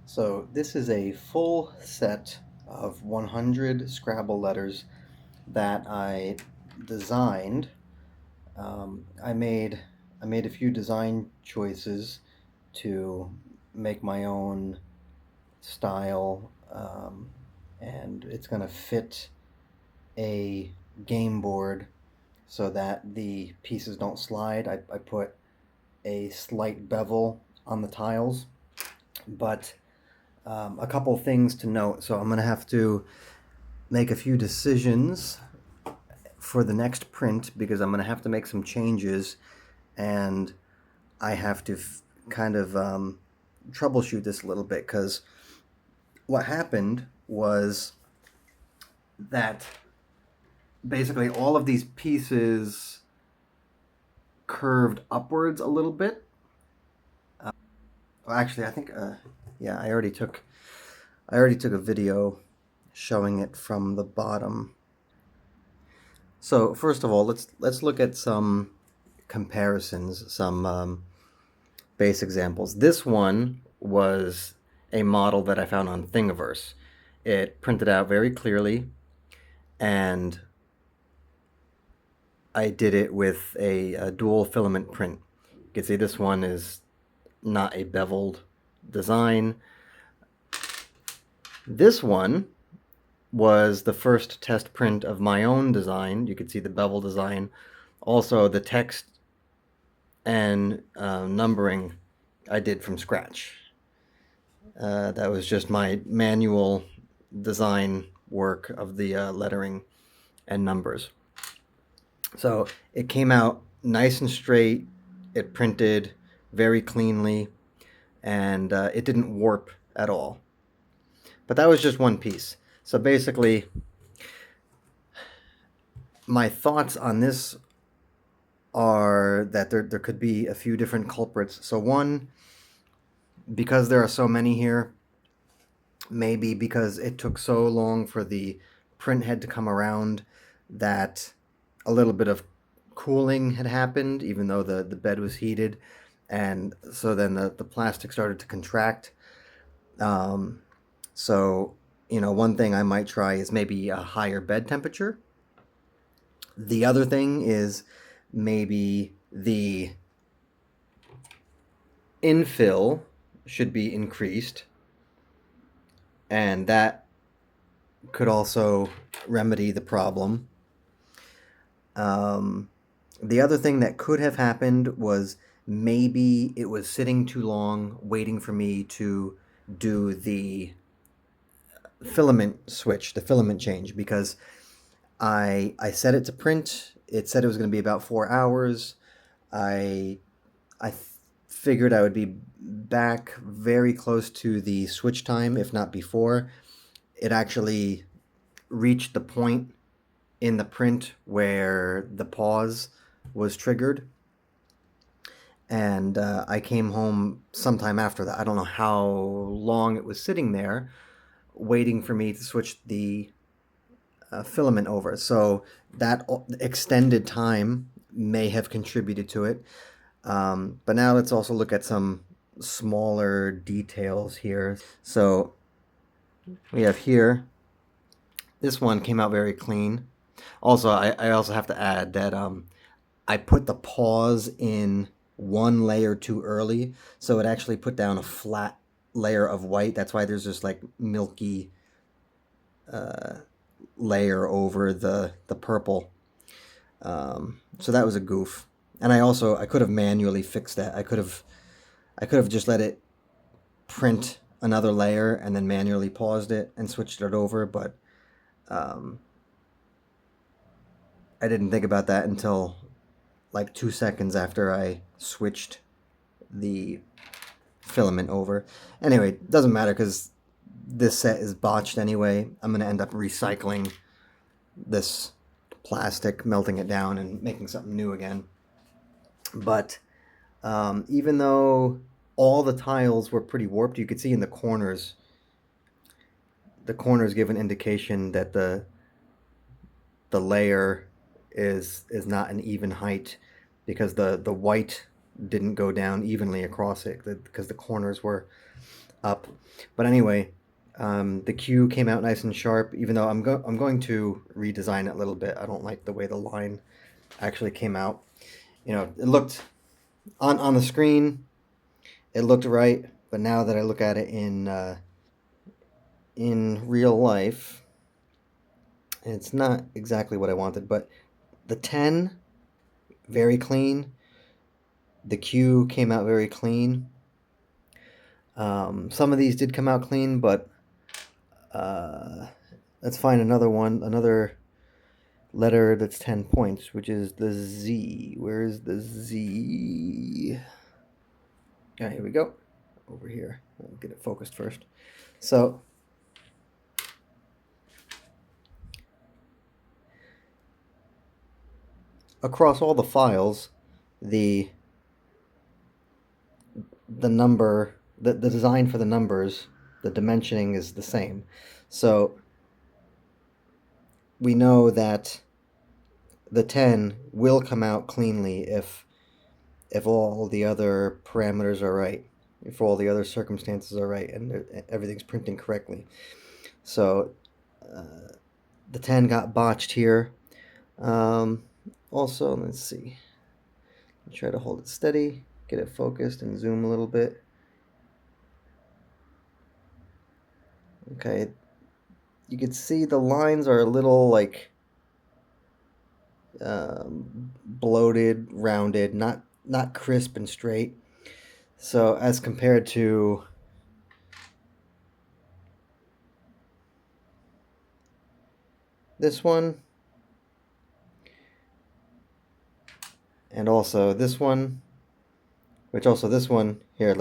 So this is a full set of 100 Scrabble letters that I designed. I made a few design choices to make my own style, and it's going to fit a game board so that the pieces don't slide. I put a slight bevel on the tiles, but a couple things to note. So I'm going to have to make a few decisions for the next print because I'm going to have to make some changes, and I have to kind of troubleshoot this a little bit because what happened was that basically all of these pieces curved upwards a little bit. Well, actually, I think yeah, I already took a video showing it from the bottom. So first of all, let's look at some comparisons, some base examples. This one was a model that I found on Thingiverse. It printed out very clearly, and I did it with a dual filament print. You can see this one is not a beveled design. This one was the first test print of my own design. You can see the bevel design. Also, the text and numbering I did from scratch. That was just my manual design work of the lettering and numbers. So it came out nice and straight. It printed very cleanly, and it didn't warp at all. But that was just one piece. So basically, my thoughts on this are that there could be a few different culprits. So one, because there are so many here, maybe because it took so long for the print head to come around that a little bit of cooling had happened, even though the bed was heated. And so then the plastic started to contract. Um, so, one thing I might try is maybe a higher bed temperature. The other thing is maybe the infill should be increased, and that could also remedy the problem. The other thing that could have happened was maybe it was sitting too long waiting for me to do the filament switch, the filament change, because I set it to print. It said it was going to be about 4 hours. I figured I would be back very close to the switch time, if not before. It actually reached the point in the print where the pause was triggered, and I came home sometime after that. I don't know how long it was sitting there waiting for me to switch the filament over. So that extended time may have contributed to it. But now let's also look at some smaller details here. So we have here, this one came out very clean. Also, I also have to add that I put the pause in one layer too early, so it actually put down a flat layer of white. That's why there's this like milky layer over the purple. So that was a goof. And I could have manually fixed that. I could have just let it print another layer and then manually paused it and switched it over, but I didn't think about that until like 2 seconds after I switched the filament over. Anyway, it doesn't matter because this set is botched anyway. I'm going to end up recycling this plastic, melting it down, and making something new again. But even though all the tiles were pretty warped, you could see in the corners give an indication that the layer is not an even height because the white didn't go down evenly across it because the corners were up. But anyway, the Q came out nice and sharp, even though I'm going to redesign it a little bit. I don't like the way the line actually came out. It looked on the screen, it looked right, but now that I look at it in real life, it's not exactly what I wanted. But the 10, very clean. The Q came out very clean. Some of these did come out clean, but let's find another letter that's 10 points, which is the Z. Where is the Z? All right, here we go. Over here. I'll get it focused first. So, across all the files, the design for the numbers, the dimensioning is the same. So, we know that the 10 will come out cleanly if all the other parameters are right, if all the other circumstances are right, and everything's printing correctly. So the 10 got botched here. Also, let's see. Try to hold it steady, get it focused, and zoom a little bit. Okay, you can see the lines are a little like bloated, rounded, not crisp and straight. So as compared to this one, and also this one, which also this one here,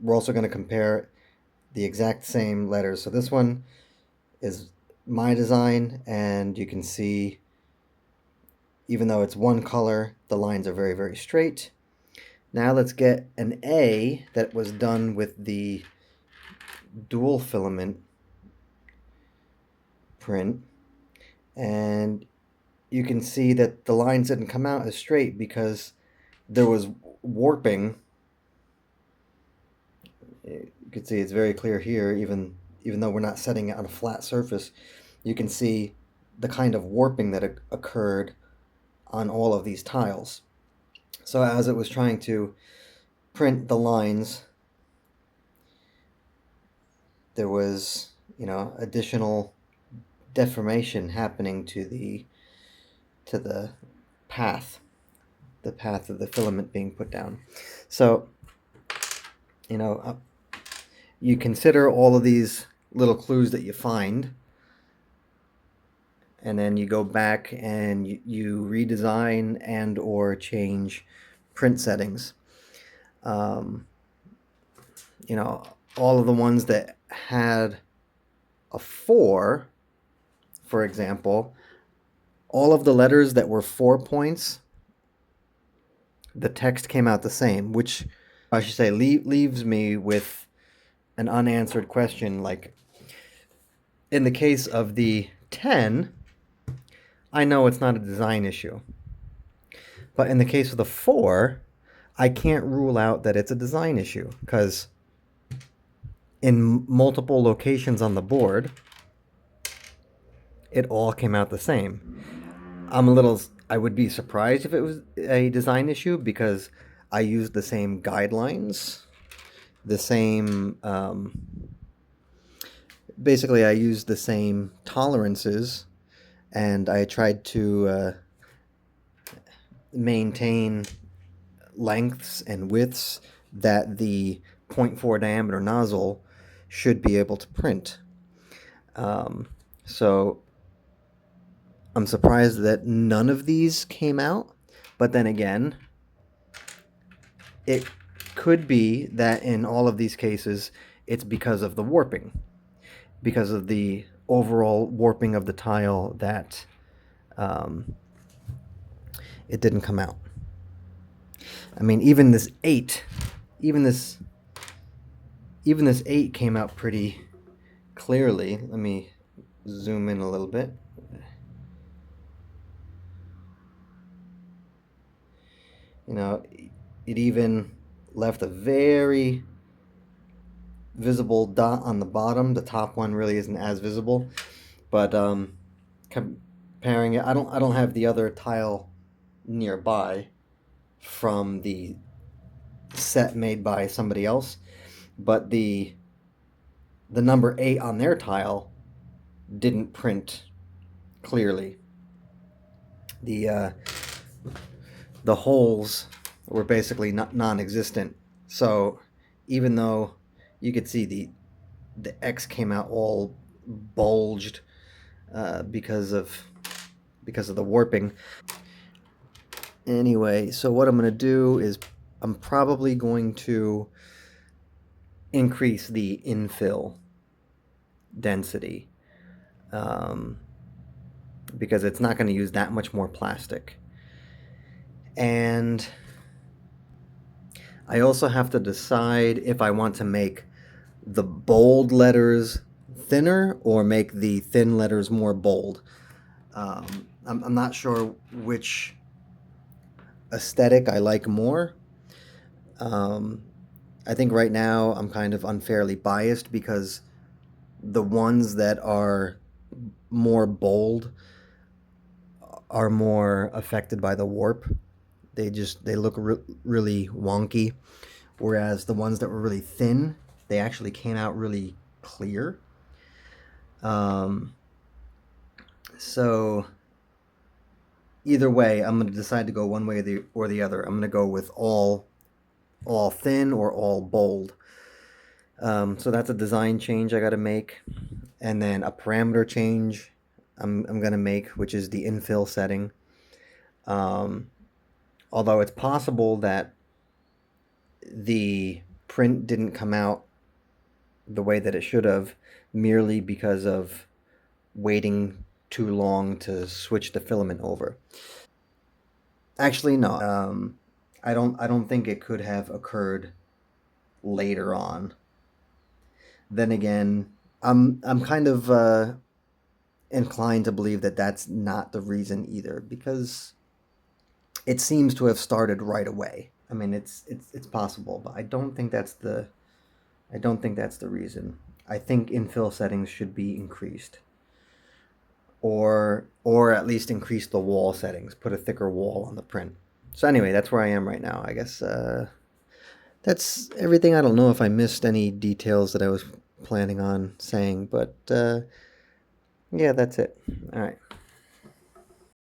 we're also going to compare the exact same letters. So this one is my design, and you can see, even though it's one color, the lines are very, very straight. Now let's get an A that was done with the dual filament print, and you can see that the lines didn't come out as straight because there was warping. You can see it's very clear here, even though we're not setting it on a flat surface. You can see the kind of warping that occurred on all of these tiles. So as it was trying to print the lines, there was, additional deformation happening to the path, the path of the filament being put down. So, you consider all of these little clues that you find, and then you go back and you redesign and or change print settings. All of the ones that had a 4, for example, all of the letters that were 4 points, the text came out the same, which I should say leaves me with an unanswered question. Like, in the case of the 10, I know it's not a design issue. But in the case of the 4, I can't rule out that it's a design issue, because in multiple locations on the board, it all came out the same. I would be surprised if it was a design issue, because I used the same guidelines, the same, basically I used the same tolerances, and I tried to maintain lengths and widths that the 0.4 diameter nozzle should be able to print. So I'm surprised that none of these came out, but then again, it could be that in all of these cases, it's because of the warping, because of the overall warping of the tile, that it didn't come out. I mean, even this 8 came out pretty clearly. Let me zoom in a little bit. It even left a very, visible dot on the bottom. The top one really isn't as visible, but comparing it, I don't have the other tile nearby from the set made by somebody else, but the number 8 on their tile didn't print clearly. The the holes were basically non-existent. So even though you could see the X came out all bulged because of the warping. Anyway, so what I'm going to do is I'm probably going to increase the infill density, um, because it's not going to use that much more plastic. And I also have to decide if I want to make the bold letters thinner or make the thin letters more bold. I'm not sure which aesthetic I like more. Um, I think right now I'm kind of unfairly biased because the ones that are more bold are more affected by the warp. They look really wonky, whereas the ones that were really thin, they actually came out really clear. Um, so either way, I'm going to decide to go one way or the other. I'm going to go with all thin or all bold. So that's a design change I got to make, and then a parameter change I'm going to make, which is the infill setting. Um, Although it's possible that the print didn't come out the way that it should have merely because of waiting too long to switch the filament over. Actually, no. I don't think it could have occurred later on. Then again, I'm kind of inclined to believe that that's not the reason either, because it seems to have started right away. I mean, it's possible, but I don't think that's the reason. I think infill settings should be increased, or at least increase the wall settings, put a thicker wall on the print. So anyway, that's where I am right now. I guess that's everything. I don't know if I missed any details that I was planning on saying, but yeah, that's it. All right.